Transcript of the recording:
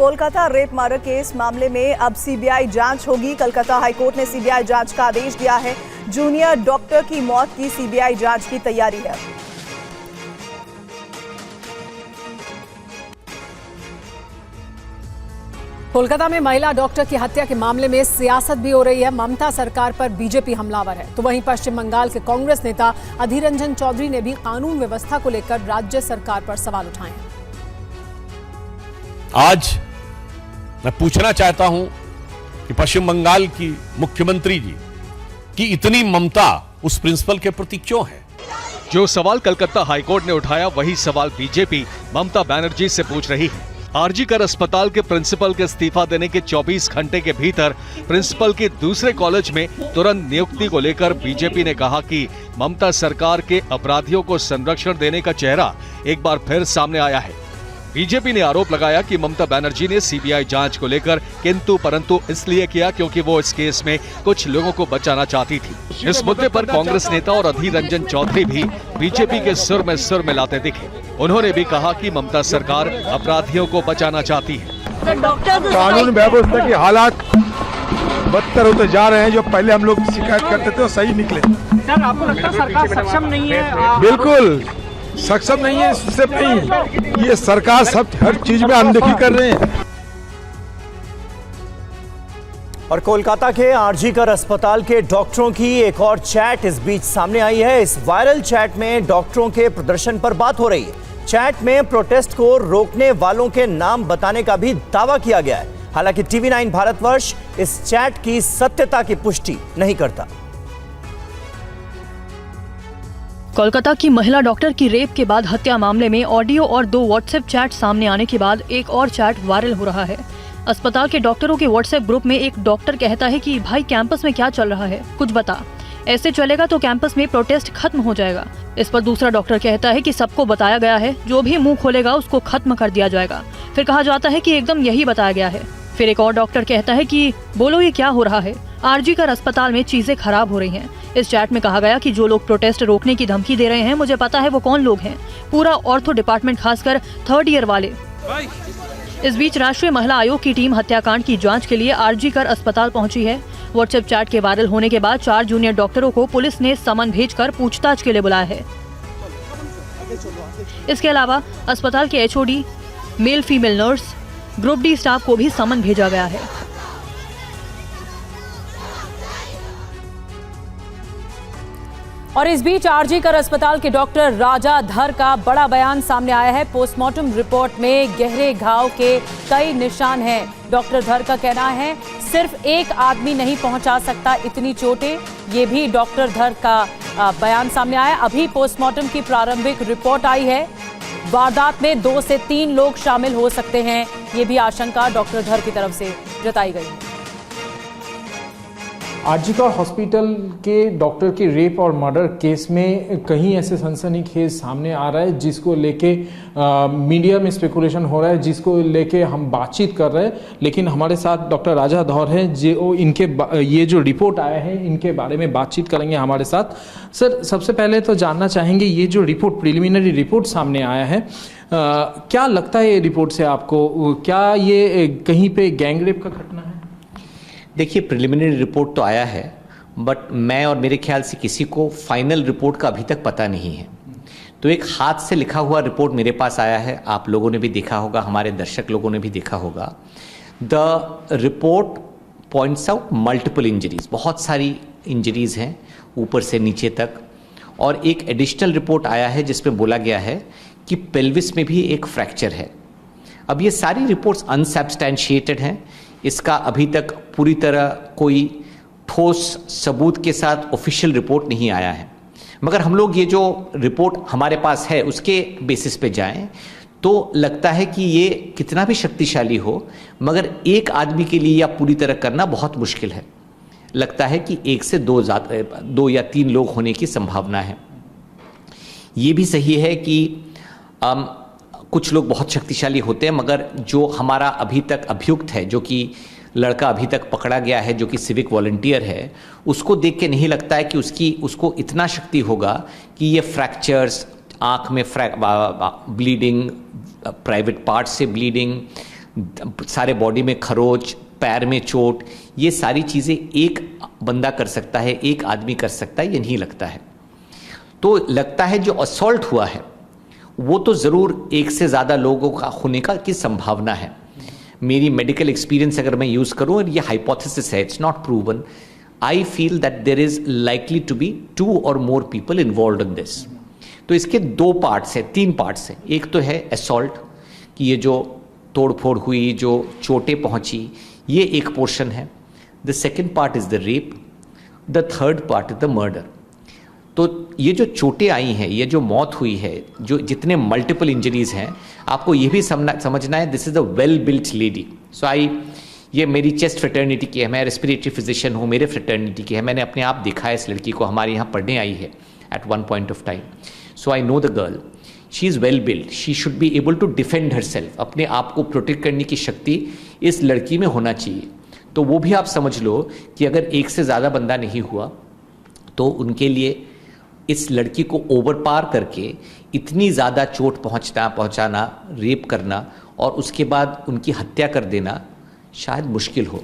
Kolkata rape murder case मामले में अब सीबीआई जांच होगी। कलकत्ता हाईकोर्ट ने सीबीआई जांच का आदेश दिया है। जूनियर डॉक्टर की मौत की सीबीआई जांच की तैयारी है। कोलकाता में महिला डॉक्टर की हत्या के मामले में सियासत भी हो रही है। ममता सरकार पर बीजेपी हमलावर है, तो वहीं पश्चिम बंगाल के कांग्रेस नेता अधीर रंजन चौधरी ने भी कानून व्यवस्था को लेकर राज्य सरकार पर सवाल उठाए हैं। आज मैं पूछना चाहता हूं कि पश्चिम बंगाल की मुख्यमंत्री जी की इतनी ममता उस प्रिंसिपल के प्रति क्यों है? जो सवाल कलकत्ता हाईकोर्ट ने उठाया वही सवाल बीजेपी ममता बनर्जी से पूछ रही है। आरजी कर अस्पताल के प्रिंसिपल के इस्तीफा देने के 24 घंटे के भीतर प्रिंसिपल के दूसरे कॉलेज में तुरंत नियुक्ति को लेकर बीजेपी ने कहा कि ममता सरकार के अपराधियों को संरक्षण देने का चेहरा एक बार फिर सामने आया है। बीजेपी ने आरोप लगाया कि ममता बनर्जी ने सीबीआई जांच को लेकर किंतु परंतु इसलिए किया क्योंकि वो इस केस में कुछ लोगों को बचाना चाहती थी। इस मुद्दे पर कांग्रेस नेता और अधीर रंजन चौधरी भी बीजेपी के सुर में सुर मिलाते दिखे। उन्होंने भी कहा कि ममता सरकार अपराधियों को बचाना चाहती है। कानून व्यवस्था के हालात बदतर होते जा रहे हैं। जो पहले हम लोग शिकायत करते थे वो सही निकले। सर, आपको लगता है सरकार सक्षम नहीं है? बिल्कुल सक्षम नहीं है। इससे नहीं, ये सरकार सब हर चीज में अनदेखी कर रहे हैं। और कोलकाता के आरजी कर अस्पताल के डॉक्टरों की एक और चैट इस बीच सामने आई है। इस वायरल चैट में डॉक्टरों के प्रदर्शन पर बात हो रही है। चैट में प्रोटेस्ट को रोकने वालों के नाम बताने का भी दावा किया गया है। हालांकि TV9 भारतवर्ष इस चैट की सत्यता की पुष्टि नहीं करता। कोलकाता की महिला डॉक्टर की रेप के बाद हत्या मामले में ऑडियो और 2 व्हाट्सएप चैट सामने आने के बाद एक और चैट वायरल हो रहा है। अस्पताल के डॉक्टरों के व्हाट्सएप ग्रुप में एक डॉक्टर कहता है कि भाई कैंपस में क्या चल रहा है, कुछ बता, ऐसे चलेगा तो कैंपस में प्रोटेस्ट खत्म हो जाएगा। इस पर दूसरा डॉक्टर कहता है कि सबको बताया गया है, जो भी मुंह खोलेगा उसको खत्म कर दिया जाएगा। फिर कहा जाता है कि एकदम यही बताया गया है। फिर एक और डॉक्टर कहता है कि बोलो ये क्या हो रहा है, आरजी कर अस्पताल में चीजें खराब हो रही हैं। इस चैट में कहा गया कि जो लोग प्रोटेस्ट रोकने की धमकी दे रहे हैं, मुझे पता है वो कौन लोग हैं, पूरा ऑर्थो डिपार्टमेंट, खासकर 3rd ईयर वाले। इस बीच राष्ट्रीय महिला आयोग की टीम हत्याकांड की जांच के लिए आरजी कर अस्पताल पहुंची है। व्हाट्सएप चैट के वायरल होने के बाद 4 जूनियर डॉक्टरों को पुलिस ने समन भेजकर पूछताछ के लिए बुलाया है। इसके अलावा अस्पताल के HOD, male female nurse, group D staff को भी समन भेजा गया है। और इस बीच आरजी कर अस्पताल के डॉक्टर राजा धर का बड़ा बयान सामने आया है। पोस्टमार्टम रिपोर्ट में गहरे घाव के कई निशान हैं। डॉक्टर धर का कहना है सिर्फ एक आदमी नहीं पहुंचा सकता इतनी चोटें। ये भी डॉक्टर धर का बयान सामने आया। अभी पोस्टमार्टम की प्रारंभिक रिपोर्ट आई है। वारदात में 2 से 3 लोग शामिल हो सकते हैं, ये भी आशंका डॉक्टर धर की तरफ से जताई गई है। आरजी कर हॉस्पिटल के डॉक्टर के रेप और मर्डर केस में कहीं ऐसे सनसनीखेज सामने आ रहा है जिसको लेके मीडिया में स्पेकुलेशन हो रहा है, जिसको लेके हम बातचीत कर रहे हैं। लेकिन हमारे साथ डॉक्टर राजा धौर हैं जो इनके ये जो रिपोर्ट आया है इनके बारे में बातचीत करेंगे हमारे साथ। सर, सबसे पहले तो जानना चाहेंगे ये जो रिपोर्ट, प्रिलिमिनरी रिपोर्ट सामने आया है, क्या लगता है ये रिपोर्ट से आपको? क्या ये कहीं पे गैंगरेप का घटना है? देखिए, प्रिलिमिनरी रिपोर्ट तो आया है, बट मैं और मेरे ख्याल से किसी को फाइनल रिपोर्ट का अभी तक पता नहीं है। तो एक हाथ से लिखा हुआ रिपोर्ट मेरे पास आया है। आप लोगों ने भी देखा होगा, हमारे दर्शक लोगों ने भी देखा होगा। The report points out multiple injuries, बहुत सारी इंजरीज हैं ऊपर से नीचे तक। और एक एडिशनल रिपोर्ट आया है जिसमें बोला गया है कि पेल्विस में भी एक फ्रैक्चर है। अब ये सारी रिपोर्ट्स अनसब्सटैंशिएटेड हैं। इसका अभी तक पूरी तरह कोई ठोस सबूत के साथ ऑफिशियल रिपोर्ट नहीं आया है। मगर हम लोग ये जो रिपोर्ट हमारे पास है उसके बेसिस पे जाएं तो लगता है कि ये कितना भी शक्तिशाली हो मगर एक आदमी के लिए या पूरी तरह करना बहुत मुश्किल है। लगता है कि 1 से 2 या 3 लोग होने की संभावना है। ये भी सही है कि कुछ लोग बहुत शक्तिशाली होते हैं, मगर जो हमारा अभी तक अभियुक्त है, जो कि लड़का अभी तक पकड़ा गया है, जो कि सिविक वॉलंटियर है, उसको देख के नहीं लगता है कि उसको इतना शक्ति होगा कि ये फ्रैक्चर्स, आँख में ब्लीडिंग, प्राइवेट पार्ट से ब्लीडिंग, सारे बॉडी में खरोच, पैर में चोट, ये सारी चीज़ें एक बंदा कर सकता है, एक आदमी कर सकता है, ये नहीं लगता है। तो लगता है जो असॉल्ट हुआ है वो तो ज़रूर एक से ज़्यादा लोगों का होने का की संभावना है। मेरी मेडिकल एक्सपीरियंस अगर मैं यूज़ करूँ, और ये हाइपोथेसिस है, it's not proven, I feel that there is likely to be 2 और more people involve in this. तो इसके 2 पार्ट्स हैं, 3 पार्ट्स हैं। एक तो है असॉल्ट, कि ये जो तोड़फोड़ हुई, जो चोटें पहुंची, ये एक पोर्शन है। The second part is the rape, the third part is the murder. तो ये जो चोटें आई हैं, ये जो मौत हुई है, जो जितने मल्टीपल इंजरीज हैं, आपको ये भी समझना है this is a well built lady. So ये मेरी चेस्ट फ्रेटर्निटी की है, मैं रेस्पिरेटरी फिजिशियन हूँ, मेरे फ्रेटर्निटी की है, मैंने अपने आप देखा है इस लड़की को, हमारे यहाँ पढ़ने आई है at one point of time. So I know the girl, she is well build, she should be able to defend herself, अपने आप को प्रोटेक्ट करने की शक्ति इस लड़की में होना चाहिए। तो वो भी आप समझ लो कि अगर एक से ज़्यादा बंदा नहीं हुआ तो उनके लिए इस लड़की को ओवर पार करके इतनी ज़्यादा चोट पहुंचाना, रेप करना और उसके बाद उनकी हत्या कर देना शायद मुश्किल हो।